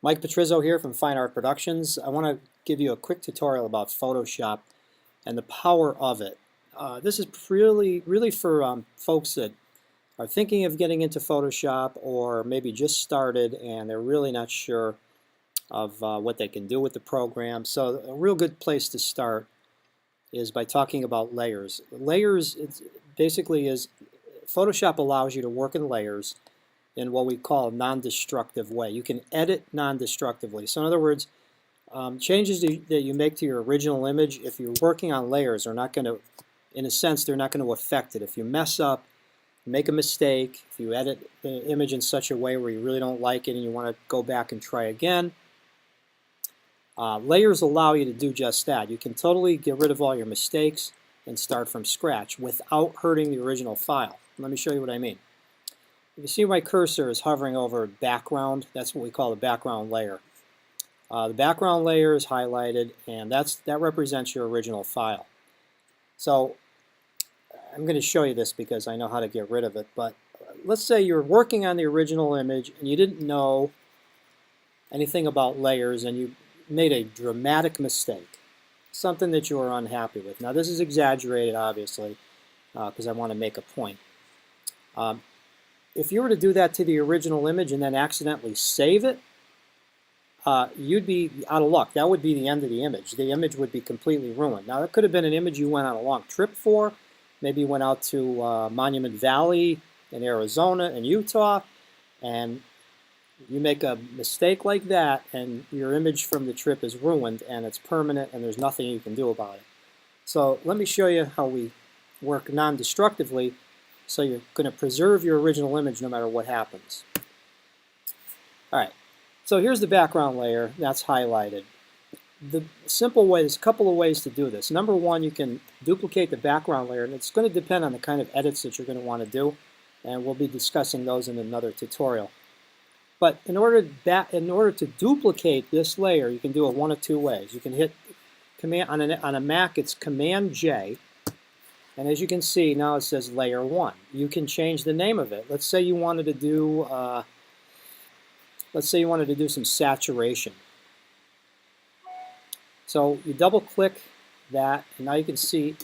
Mike Petrizzo here from Fine Art Productions. I want to give you a quick tutorial about Photoshop and the power of it. This is really for folks that are thinking of getting into Photoshop or maybe just started and they're really not sure of what they can do with the program. So a real good place to start is by talking about layers. Layers basically is Photoshop allows you to work in layers in what we call a non-destructive way. You can edit non-destructively. So in other words, changes that you make to your original image, if you're working on layers, are not going to, in a sense, they're not going to affect it. If you mess up, make a mistake, if you edit the image in such a way where you really don't like it and you want to go back and try again, layers allow you to do just that. You can totally get rid of all your mistakes and start from scratch without hurting the original file. Let me show you what I mean. If you see my cursor is hovering over background, that's what we call the background layer. The background layer is highlighted, and that represents your original file. So I'm going to show you this because I know how to get rid of it, but let's say you're working on the original image and you didn't know anything about layers and you made a dramatic mistake, something that you were unhappy with. Now this is exaggerated, obviously, because I want to make a point. If you were to do that to the original image and then accidentally save it, you'd be out of luck. That would be the end of the image. The image would be completely ruined. Now, that could have been an image you went on a long trip for. Maybe you went out to Monument Valley in Arizona and Utah, and you make a mistake like that, and your image from the trip is ruined, and it's permanent, and there's nothing you can do about it. So let me show you how we work non-destructively, so you're going to preserve your original image no matter what happens. All right. So here's the background layer that's highlighted. The simple way, there's a couple of ways to do this. Number one, you can duplicate the background layer, and it's going to depend on the kind of edits that you're going to want to do, and we'll be discussing those in another tutorial. But in order to duplicate this layer, you can do it one of two ways. You can hit Command on a Mac, it's Command J, and as you can see now it says Layer 1. You can change the name of it. Let's say you wanted to do some saturation. So you double click that, and now you can see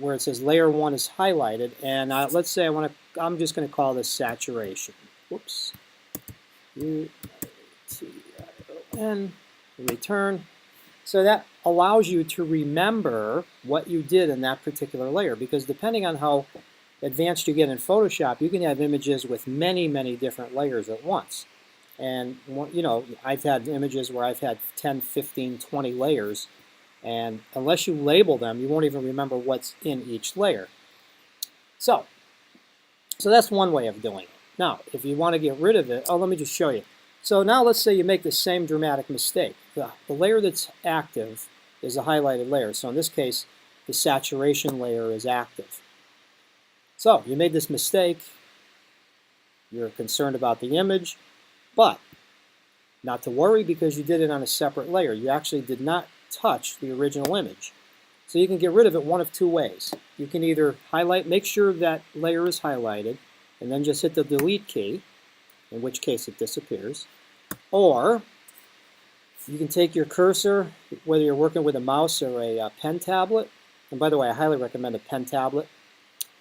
where it says Layer 1 is highlighted, and let's say I'm just going to call this saturation. Whoops. U-T-I-O-N, return. So that allows you to remember what you did in that particular layer, because depending on how advanced you get in Photoshop, you can have images with many, many different layers at once. And, you know, I've had images where I've had 10, 15, 20 layers, and unless you label them, you won't even remember what's in each layer. So that's one way of doing it. Now, if you want to get rid of it, let me just show you. So now let's say you make the same dramatic mistake. The layer that's active is a highlighted layer. So in this case, the saturation layer is active. So you made this mistake. You're concerned about the image. But not to worry, because you did it on a separate layer. You actually did not touch the original image. So you can get rid of it one of two ways. You can either make sure that layer is highlighted, and then just hit the delete key, in which case it disappears. Or you can take your cursor, whether you're working with a mouse or a pen tablet, and by the way, I highly recommend a pen tablet.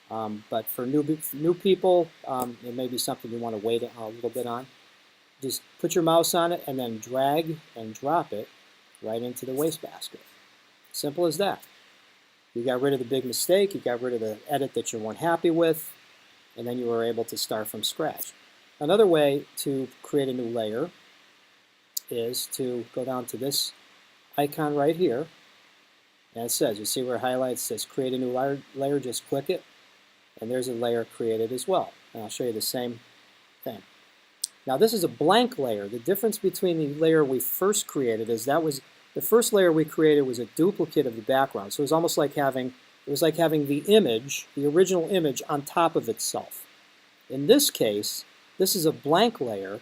But for new people, it may be something you want to wait a little bit on. Just put your mouse on it and then drag and drop it right into the wastebasket. Simple as that. You got rid of the big mistake, you got rid of the edit that you weren't happy with, and then you were able to start from scratch. Another way to create a new layer is to go down to this icon right here, and it says, you see where it highlights, says create a new layer, just click it, and there's a layer created as well. And I'll show you the same thing. Now this is a blank layer. The difference between the layer we first created is the first layer we created was a duplicate of the background. So it was almost like having the image, the original image, on top of itself. In this case, this is a blank layer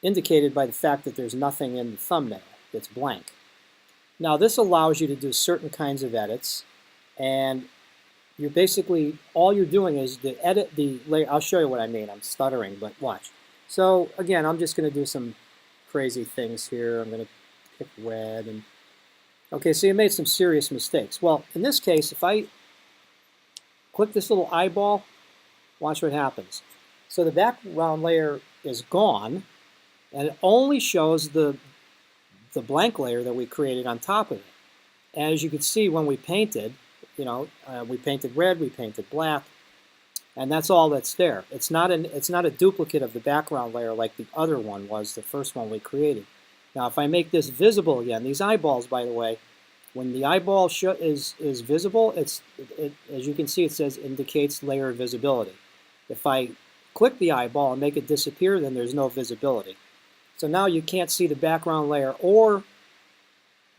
indicated by the fact that there's nothing in the thumbnail. It's blank. Now this allows you to do certain kinds of edits, and you're basically, all you're doing is to edit the layer. I'll show you what I mean. I'm stuttering, but watch. So again, I'm just going to do some crazy things here. I'm going to pick red. And okay, so you made some serious mistakes. Well, in this case, if I click this little eyeball, watch what happens. So the background layer is gone, and it only shows the blank layer that we created on top of it. And as you can see, when we painted, we painted red, we painted black, and that's all that's there. It's not a duplicate of the background layer like the other one was, the first one we created. Now, if I make this visible again, these eyeballs, by the way, when the eyeball is visible, as you can see, it says indicates layer visibility. If I click the eyeball and make it disappear, then there's no visibility. So now you can't see the background layer or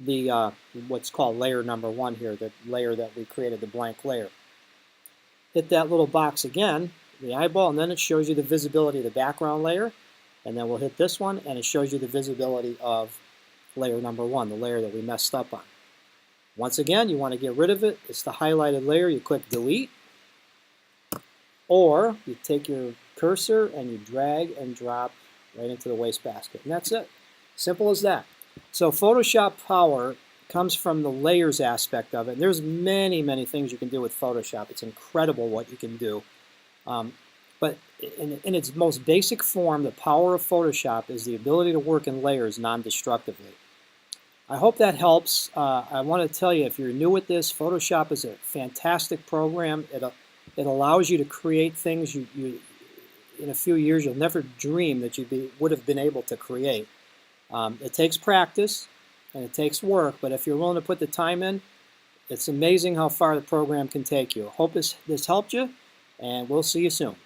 the what's called layer number 1 here, the layer that we created, the blank layer. Hit that little box again, the eyeball, and then it shows you the visibility of the background layer. And then we'll hit this one, and it shows you the visibility of layer number 1, the layer that we messed up on. Once again, you want to get rid of it. It's the highlighted layer. You click delete, or you take your cursor and you drag and drop right into the wastebasket. And that's it. Simple as that. So Photoshop power comes from the layers aspect of it. And there's many, many things you can do with Photoshop. It's incredible what you can do. But in its most basic form, the power of Photoshop is the ability to work in layers non-destructively. I hope that helps. I want to tell you, if you're new at this, Photoshop is a fantastic program. It allows you to create things you in a few years you'll never dream that you would have been able to create. It takes practice and it takes work, but if you're willing to put the time in, it's amazing how far the program can take you. Hope this helped you, and we'll see you soon.